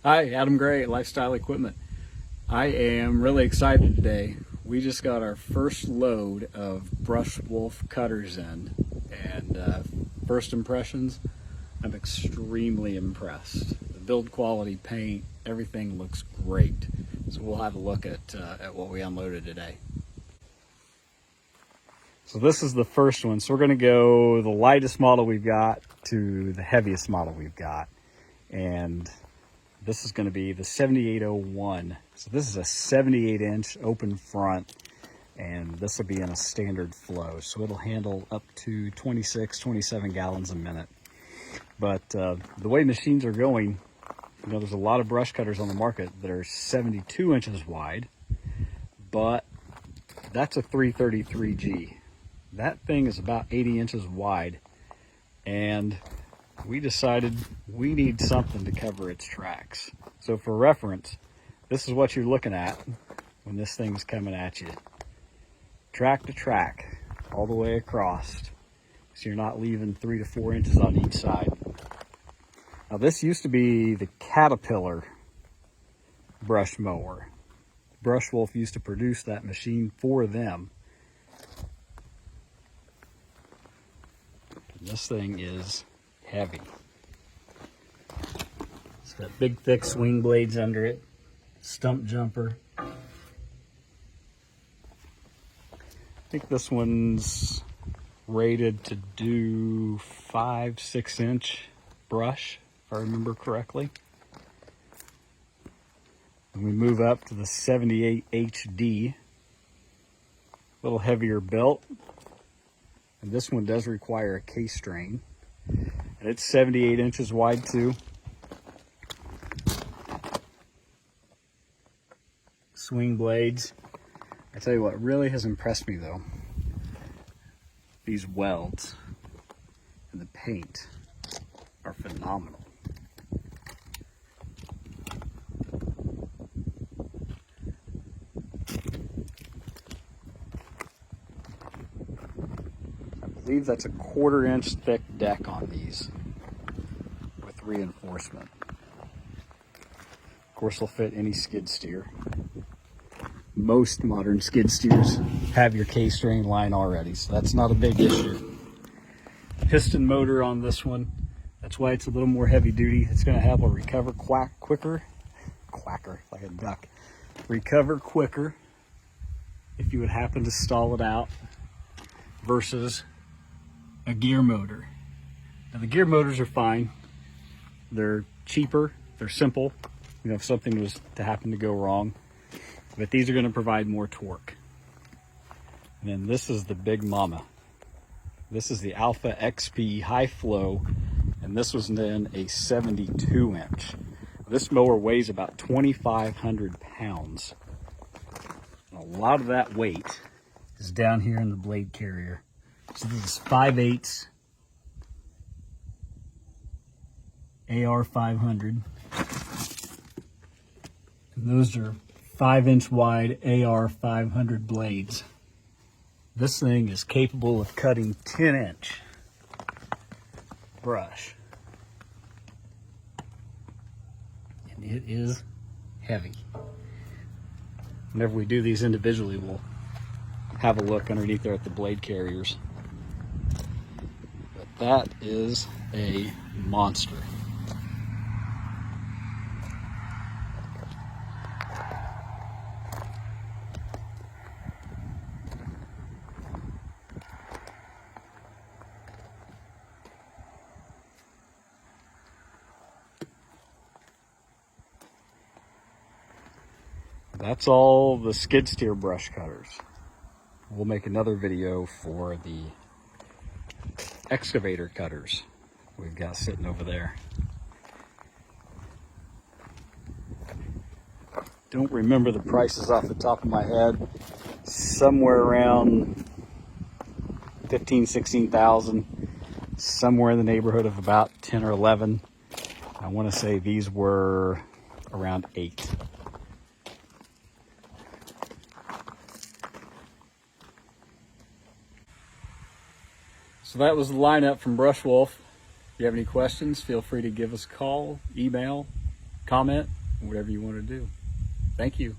Hi, Adam Gray, Lifestyle Equipment. I am really excited today. We just got our first load of Brush Wolf cutters in, and first impressions, I'm extremely impressed. The build quality, paint, everything looks great. So we'll have a look at what we unloaded today. So this is the first one. So we're going to go the lightest model we've got to the heaviest model we've got. And this is going to be the 7801. So this is a 78-inch open front, and this will be in a standard flow. So it'll handle up to 26, 27 gallons a minute. But the way machines are going, you know, there's a lot of brush cutters on the market that are 72 inches wide, but that's a 333G. That thing is about 80 inches wide, and we decided we need something to cover its tracks. So for reference, this is what you're looking at when this thing's coming at you. Track to track, all the way across. So you're not leaving 3 to 4 inches on each side. Now this used to be the Caterpillar brush mower. Brush Wolf used to produce that machine for them. And this thing is heavy. It's got big thick swing blades under it, stump jumper. I think this one's rated to do 5-6 inch brush, if I remember correctly. And we move up to the 78 HD, a little heavier built. And this one does require a K-strain. And it's 78 inches wide too. Swing blades. I tell you what really has impressed me though, these welds and the paint are phenomenal. I believe that's a 1/4 inch thick deck on these with reinforcement. Of course, they'll fit any skid steer. Most modern skid steers have your K-strain line already, so that's not a big issue. Piston motor on this one, that's why it's a little more heavy duty. It's going to have a recover quicker, like a duck, recover quicker if you would happen to stall it out versus a gear motor. Now the gear motors are fine. They're cheaper, they're simple, you know, if something was to happen to go wrong. But these are going to provide more torque. And then this is the big mama. This is the Alpha XP High Flow, and this was then a 72 inch. This mower weighs about 2,500 pounds. And a lot of that weight is down here in the blade carrier. So this is 5/8 AR 500. And those are 5-inch wide AR 500 blades. This thing is capable of cutting 10-inch brush. And it is heavy. Whenever we do these individually, we'll have a look underneath there at the blade carriers. But that is a monster. That's all the skid steer brush cutters. We'll make another video for the excavator cutters we've got sitting over there. Don't remember the prices off the top of my head. Somewhere around 15, 16,000. Somewhere in the neighborhood of about 10 or 11. I want to say these were around 8. So that was the lineup from Brush Wolf. If you have any questions, feel free to give us a call, email, comment, whatever you want to do. Thank you.